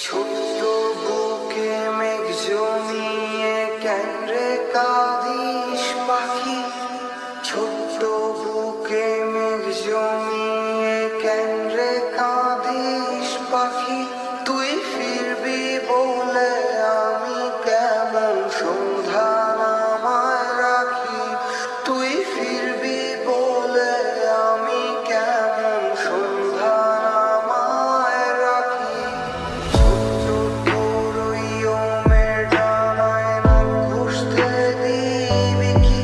ছোট্ট বুকে মেঘ জমিয়ে কেন রে কাঁদিস পাখি, ছোট্ট বুকে মেঘ জমিয়ে কেন রে কাঁদিস পাখি, তুই ফিরবি বলে আমি কেমন সন্ধ্যা নামায় রাখি, তুই ফিরবি বলে আমি কেমন সন্ধ্যা নামায় রাখি। ছোট্ট তোর ওই ওমের ডানায় নখ ঘষতে দিবি কি,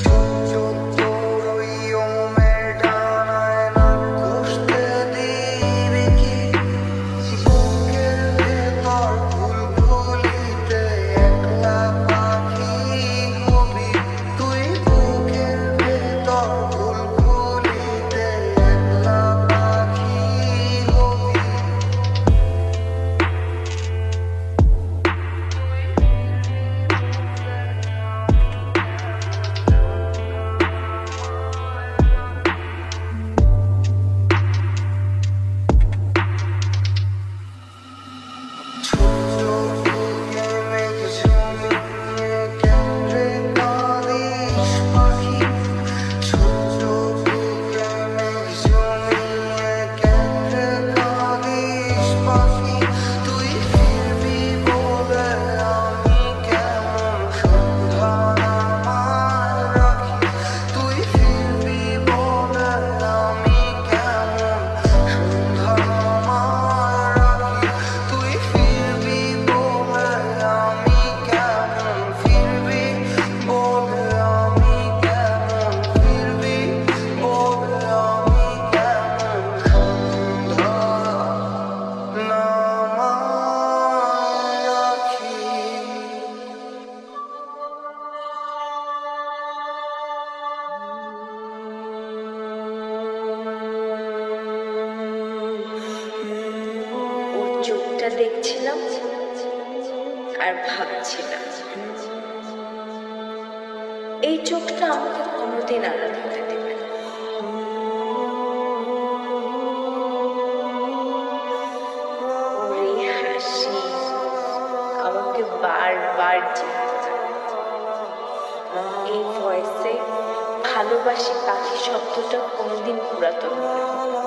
ছোট্ট তোর ওই ওমের ডানায় নখ ঘষতে দিবি কি, বুকের ভেতর ফুলগুলিতে একলা পাখি হবি, তুই বুকের ভেতর ফুলগুলিতে একলা পাখি হবি। ছোট্ট বুকে মেঘ জমিয়ে কেন রে কাঁদিস পাখি, ছোট্ট বুকে মেঘ জমিয়ে কেন রে কাঁদিস পাখি, তুই ফিরবি বলে আমি কেমন সন্ধ্যা নামায় রাখি, তুই ফিরবি বলে আমি কেমন সন্ধ্যা নামায় রাখি, তুই ফিরবি বলে আমি কেমন, ফিরবি বলে আমি কেমন, ফিরবি বলে আমি কেমন সন্ধ্যা নামায় রাখি। ওর চোখটা দেখছিলাম আর ভাবছিলাম, এই চোখটা আমাকে কোনোদিন আড়াল হতে দেবে না। ওর এই হাসি আমাকে বারবার চিনতে থাকে। এই ভয়েসে ভালোবাসি পাখি শব্দটা কোনোদিন পুরাতন হবে না।